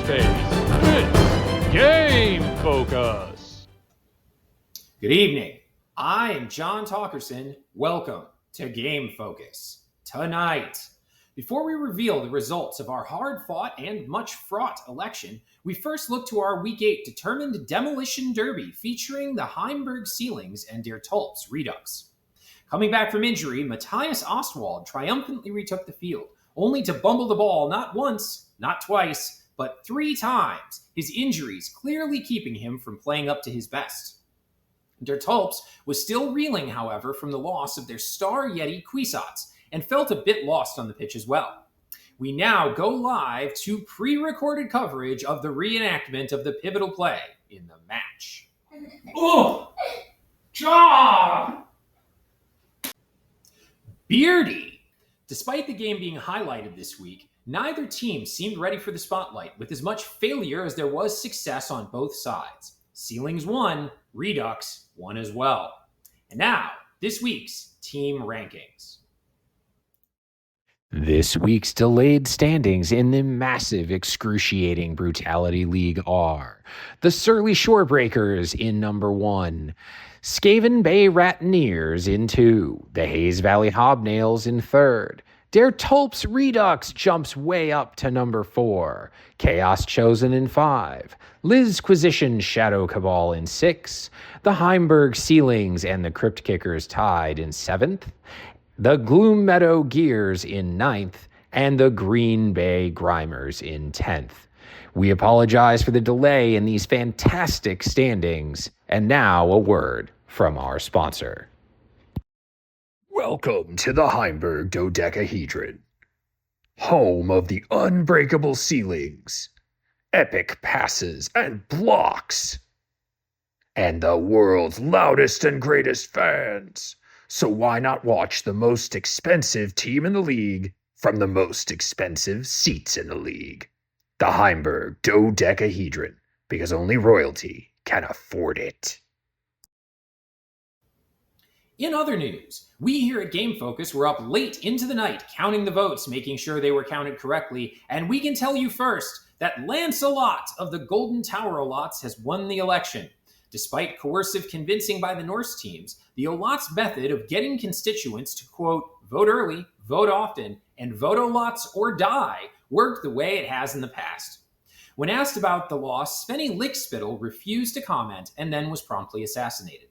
face. It's GameFocus. Good evening. I am John Talkerson. Welcome to GameFocus. Tonight, before we reveal the results of our hard-fought and much-fraught election, we first look to our Week 8 determined demolition derby featuring the Heimberg Ceilings and Der Tulps Redux. Coming back from injury, Matthias Ostwald triumphantly retook the field, only to bumble the ball not once, not twice, but 3 times, his injuries clearly keeping him from playing up to his best. Der Tulps was still reeling, however, from the loss of their star Yeti Kwisatz, and felt a bit lost on the pitch as well. We now go live to pre-recorded coverage of the reenactment of the pivotal play in the match. Oh! John! Beardy! Despite the game being highlighted this week, neither team seemed ready for the spotlight, with as much failure as there was success on both sides. Ceilings won, Redux won as well. And now, this week's team rankings. This week's delayed standings in the massive excruciating Brutality League are the Surly Shorebreakers in number 1, Skaven Bay Ratineers in 2, the Hayes Valley Hobnails in 3rd, Der Tulps Redux jumps way up to number 4, Chaos Chosen in 5, Lizquisition Shadow Cabal in 6, the Heimberg Ceilings and the Crypt Kickers tied in 7th, the Gloom Meadow Gears in 9th, and the Green Bay Grimers in 10th. We apologize for the delay in these fantastic standings, and now a word from our sponsor. Welcome to the Heimberg Dodecahedron, home of the unbreakable ceilings, epic passes and blocks, and the world's loudest and greatest fans. So why not watch the most expensive team in the league from the most expensive seats in the league? The Heimberg Dodecahedron, because only royalty can afford it. In other news, we here at GameFocus were up late into the night counting the votes, making sure they were counted correctly, and we can tell you first that Lancelot of the Golden Tower Olots has won the election. Despite coercive convincing by the Norse teams, the Olots' method of getting constituents to, quote, vote early, vote often, and vote Olots or die worked the way it has in the past. When asked about the loss, Svenny Lickspittle refused to comment and then was promptly assassinated.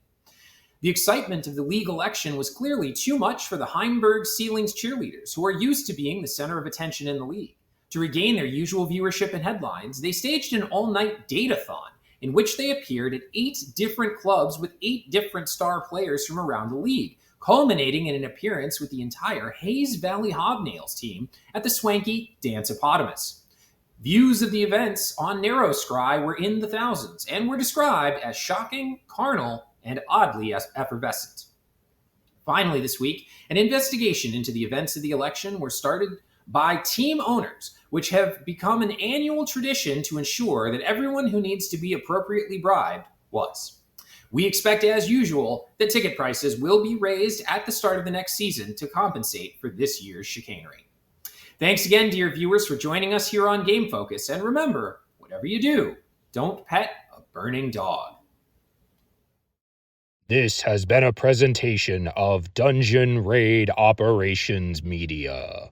The excitement of the league election was clearly too much for the Heimberg Ceilings cheerleaders, who are used to being the center of attention in the league. To regain their usual viewership and headlines, they staged an all-night datathon, in which they appeared at 8 different clubs with 8 different star players from around the league, culminating in an appearance with the entire Hayes Valley Hobnails team at the swanky Danceopotamus. Views of the events on Narrow Scry were in the thousands and were described as shocking, carnal, and oddly effervescent. Finally this week, an investigation into the events of the election were started by team owners, which have become an annual tradition to ensure that everyone who needs to be appropriately bribed was. We expect, as usual, that ticket prices will be raised at the start of the next season to compensate for this year's chicanery. Thanks again, dear viewers, for joining us here on GameFocus, and remember, whatever you do, don't pet a burning dog. This has been a presentation of Dungeon Raid Operations Media.